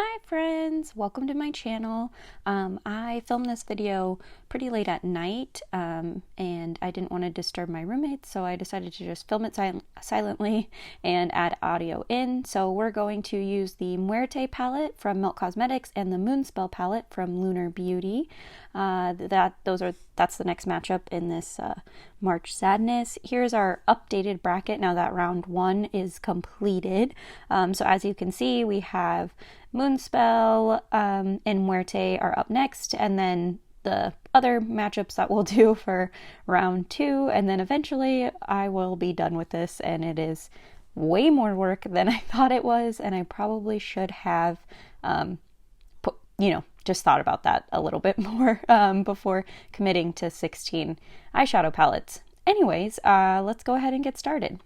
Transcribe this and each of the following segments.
Hi friends, welcome to my channel. I filmed this video pretty late at night and I didn't want to disturb my roommates, so I decided to just film it silently and add audio in. So we're going to use the Muerte palette from Milk Cosmetics and the Moonspell palette from Lunar Beauty. That's the next matchup in this March Sadness. Here's our updated bracket now that round one is completed. So as you can see, we have Moonspell and Muerte are up next, and then the other matchups that we'll do for round two, and then eventually I will be done with this, and it is way more work than I thought it was, and I probably should have just thought about that a little bit more before committing to 16 eyeshadow palettes. Anyways, let's go ahead and get started.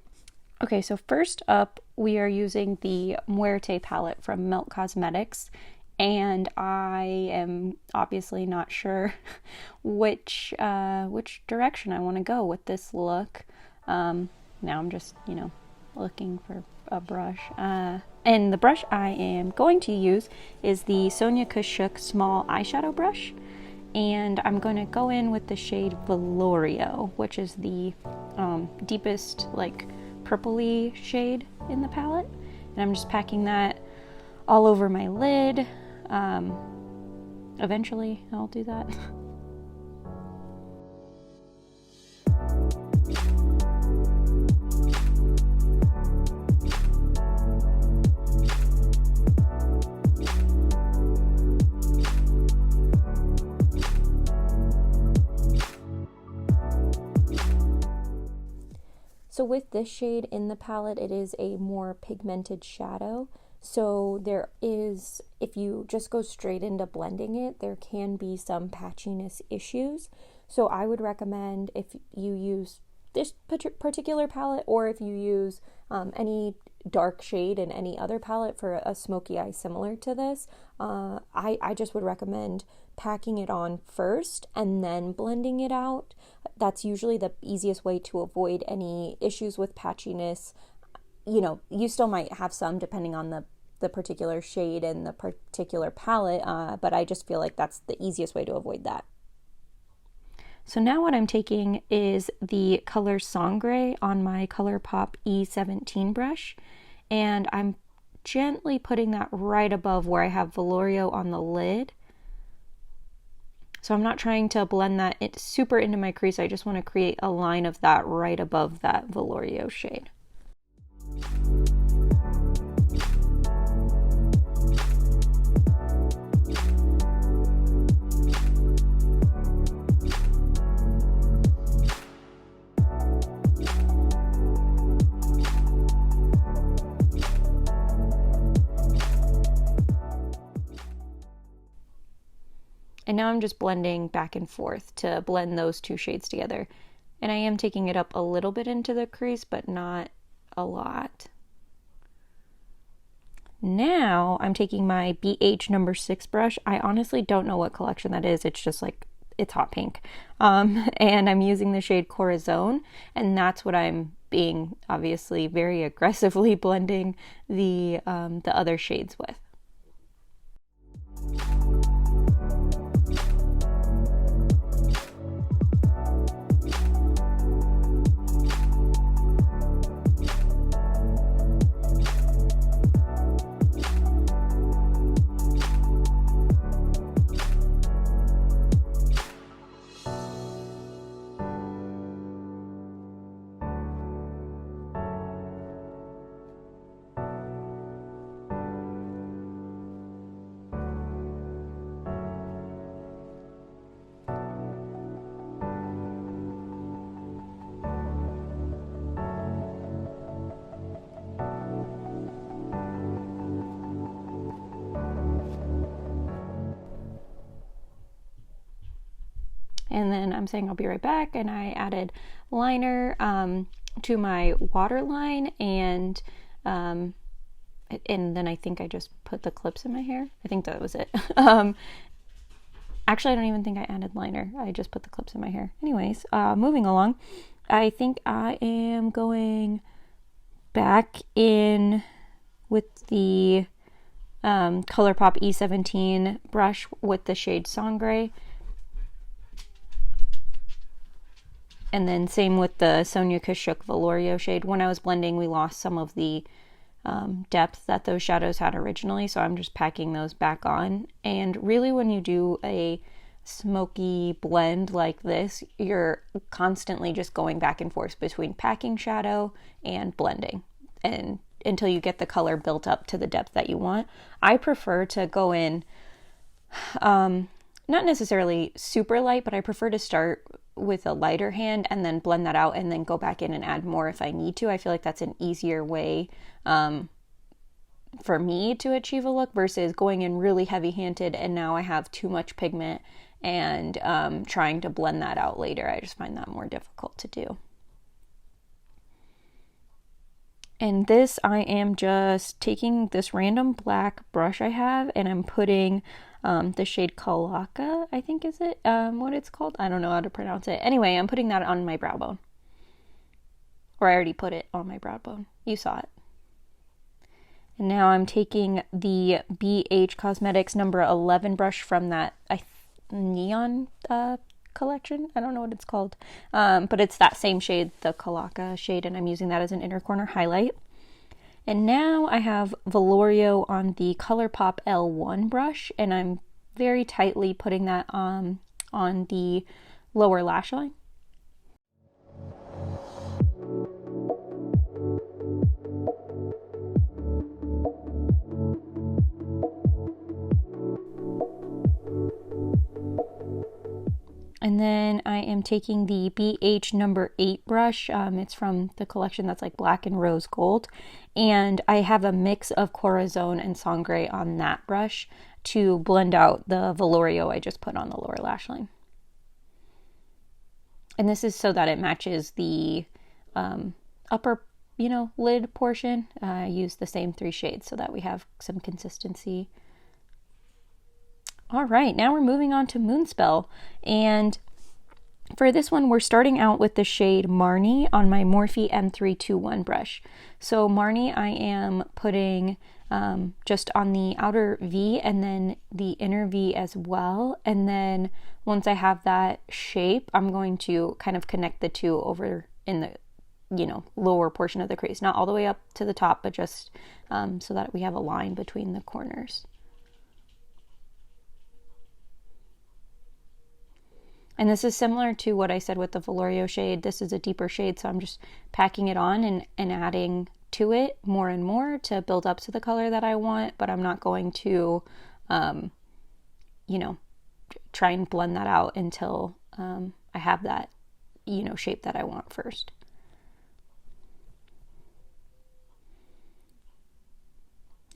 Okay, so first up, we are using the Muerte palette from Milk Cosmetics, and I am obviously not sure which direction I want to go with this look. Now I'm just, looking for a brush. And the brush I am going to use is the Sonia Kashuk small eyeshadow brush, and I'm going to go in with the shade Velorio, which is the deepest, purpley shade in the palette, and I'm just packing that all over my lid. Eventually I'll do that. So with this shade in the palette, it is a more pigmented shadow. So there is, if you just go straight into blending it, there can be some patchiness issues. So I would recommend, if you use this particular palette, or if you use any dark shade in any other palette for a smoky eye similar to this, I just would recommend packing it on first and then blending it out. That's usually the easiest way to avoid any issues with patchiness. You still might have some depending on the particular shade and the particular palette, but I just feel like that's the easiest way to avoid that. So now what I'm taking is the color Sangre on my ColourPop E17 brush, and I'm gently putting that right above where I have Velorio on the lid. So I'm not trying to blend that super into my crease, I just want to create a line of that right above that Velorio shade. And now I'm just blending back and forth to blend those two shades together. And I am taking it up a little bit into the crease, but not a lot. Now I'm taking my BH number 6 brush. I honestly don't know what collection that is. It's just it's hot pink. And I'm using the shade Corazon, and that's what I'm being obviously very aggressively blending the other shades with. And then I'm saying I'll be right back, and I added liner to my waterline, and then I think I just put the clips in my hair. I think that was it. Actually, I don't even think I added liner. I just put the clips in my hair. Anyways, moving along, I think I am going back in with the ColourPop E17 brush with the shade Sangre. And then same with the Sonia Kashuk Velorio shade. When I was blending, we lost some of the depth that those shadows had originally, so I'm just packing those back on. And really, when you do a smoky blend like this, you're constantly just going back and forth between packing shadow and blending, and until you get the color built up to the depth that you want. I prefer to go in not necessarily super light, but I prefer to start with a lighter hand and then blend that out and then go back in and add more if I need to. I feel like that's an easier way for me to achieve a look versus going in really heavy-handed and now I have too much pigment and trying to blend that out later. I just find that more difficult to do. And this, I am just taking this random black brush I have and I'm putting the shade Kalaka, I think is it, what it's called? I don't know how to pronounce it. Anyway, I'm putting that on my brow bone. Or I already put it on my brow bone. You saw it. And now I'm taking the BH Cosmetics number 11 brush from that neon collection. I don't know what it's called. But it's that same shade, the Kalaka shade, and I'm using that as an inner corner highlight. And now I have Velorio on the ColourPop L1 brush, and I'm very tightly putting that on the lower lash line. And then I am taking the BH number 8 brush. It's from the collection that's like black and rose gold. And I have a mix of Corazon and Sangre on that brush to blend out the Velorio I just put on the lower lash line. And this is so that it matches the upper, lid portion. I use the same 3 shades so that we have some consistency. All right, now we're moving on to Moonspell, and for this one we're starting out with the shade Marnie on my Morphe M321 brush. So Marnie I am putting just on the outer V and then the inner V as well, and then once I have that shape I'm going to kind of connect the two over in the lower portion of the crease, not all the way up to the top, but just so that we have a line between the corners. And this is similar to what I said with the Velorio shade. This is a deeper shade, so I'm just packing it on and adding to it more and more to build up to the color that I want, but I'm not going to, try and blend that out until I have that, shape that I want first.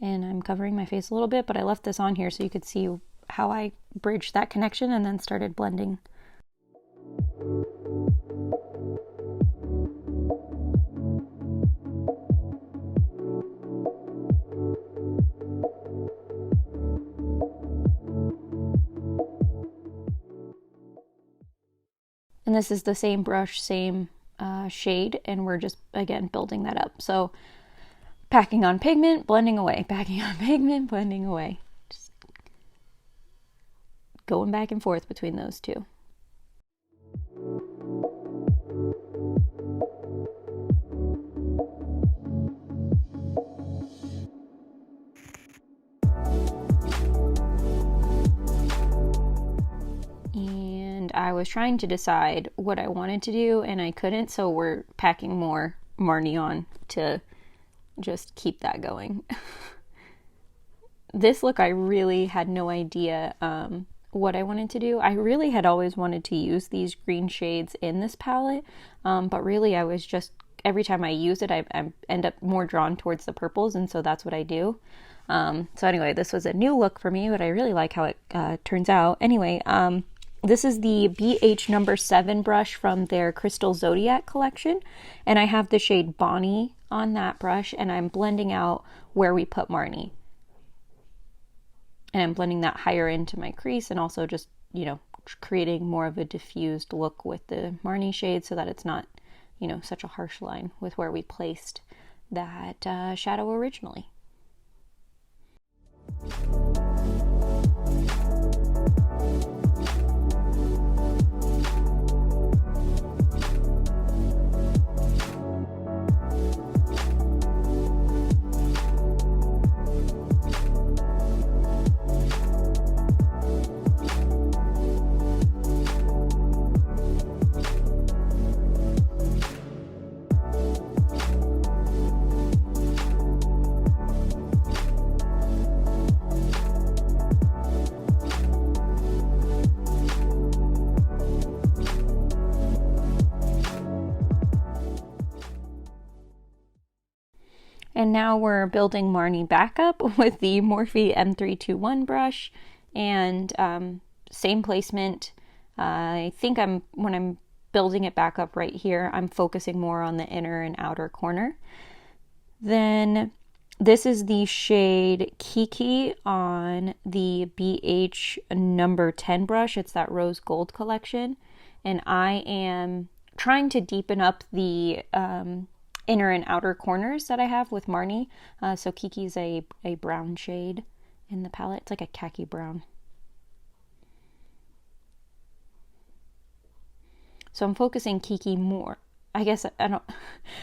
And I'm covering my face a little bit, but I left this on here so you could see how I bridged that connection and then started blending. And this is the same brush, same shade, and we're just, again, building that up. So packing on pigment, blending away, packing on pigment, blending away. Just going back and forth between those two. And I was trying to decide what I wanted to do and I couldn't, so we're packing more Marnie on to just keep that going. This look, I really had no idea what I wanted to do. I really had always wanted to use these green shades in this palette, but really I was just, every time I use it, I end up more drawn towards the purples, and so that's what I do. So anyway, this was a new look for me, but I really like how it turns out. Anyway, this is the BH number 7 brush from their Crystal Zodiac collection, and I have the shade Bonnie on that brush, and I'm blending out where we put Marnie. And I'm blending that higher into my crease and also just, creating more of a diffused look with the Marnie shade so that it's not, such a harsh line with where we placed that shadow originally. And now we're building Marnie back up with the Morphe M321 brush, and same placement. I think when I'm building it back up right here, I'm focusing more on the inner and outer corner. Then this is the shade Kiki on the BH number 10 brush. It's that rose gold collection. And I am trying to deepen up the inner and outer corners that I have with Marnie. So Kiki's a brown shade in the palette. It's like a khaki brown. So I'm focusing Kiki more. I guess I don't,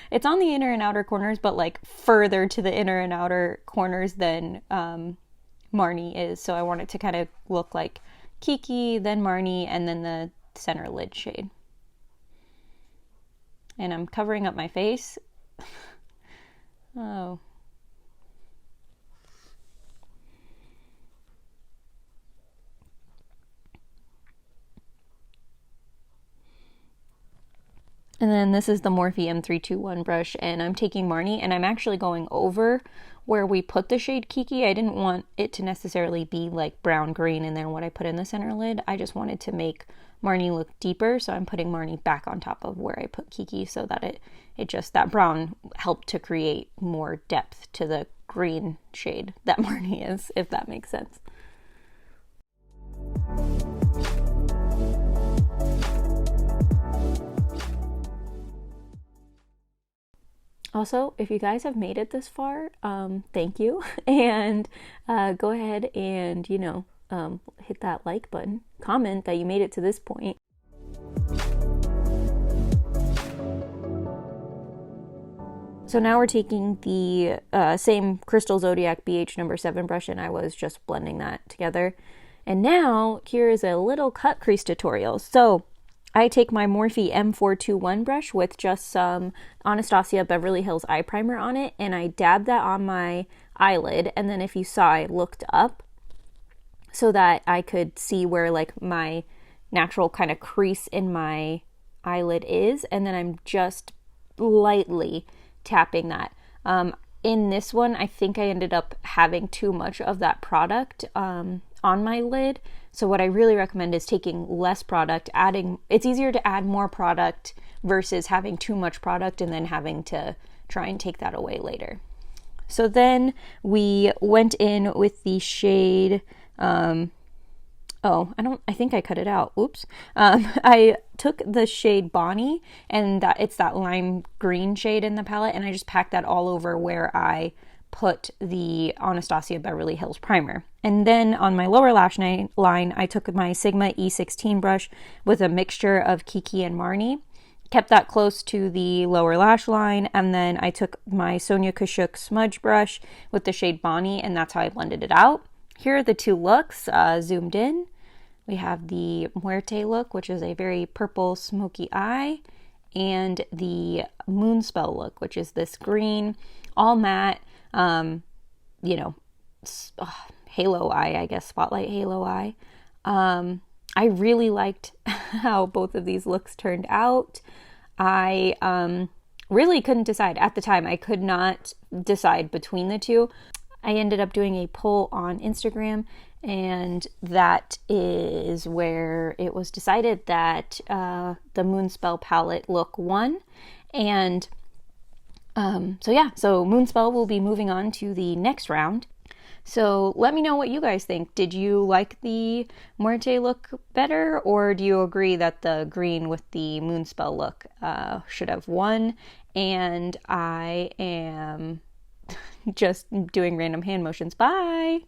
it's on the inner and outer corners, but like further to the inner and outer corners than Marnie is. So I want it to kind of look like Kiki, then Marnie, and then the center lid shade. And I'm covering up my face. Oh. And then this is the Morphe M321 brush, and I'm taking Marnie, and I'm actually going over where we put the shade Kiki. I didn't want it to necessarily be like brown green and then what I put in the center lid. I just wanted to make Marnie look deeper, so I'm putting Marnie back on top of where I put Kiki so that it just, that brown helped to create more depth to the green shade that Marnie is, if that makes sense. Also, if you guys have made it this far, thank you. And go ahead and, hit that like button. Comment that you made it to this point. So now we're taking the same Crystal Zodiac BH number 7 brush, and I was just blending that together. And now here is a little cut crease tutorial. So I take my Morphe M421 brush with just some Anastasia Beverly Hills eye primer on it, and I dab that on my eyelid, and then if you saw, I looked up so that I could see where like my natural kind of crease in my eyelid is, and then I'm just lightly tapping that. In this one, I think I ended up having too much of that product on my lid. So what I really recommend is taking less product, it's easier to add more product versus having too much product and then having to try and take that away later. So then we went in with the shade, I think I cut it out. Oops. I took the shade Bonnie, and it's that lime green shade in the palette, and I just packed that all over where I put the Anastasia Beverly Hills primer. And then on my lower lash line, I took my Sigma E16 brush with a mixture of Kiki and Marnie, kept that close to the lower lash line, and then I took my Sonia Kashuk smudge brush with the shade Bonnie, and that's how I blended it out. Here are the two looks zoomed in. We have the Muerte look, which is a very purple smoky eye, and the Moonspell look, which is this green, all matte, halo eye, I guess, spotlight halo eye. I really liked how both of these looks turned out. I really couldn't decide at the time. I could not decide between the two. I ended up doing a poll on Instagram, and that is where it was decided that the Moonspell palette look won. And so Moonspell will be moving on to the next round. So let me know what you guys think. Did you like the Muerte look better, or do you agree that the green with the Moonspell look should have won? And I am just doing random hand motions. Bye!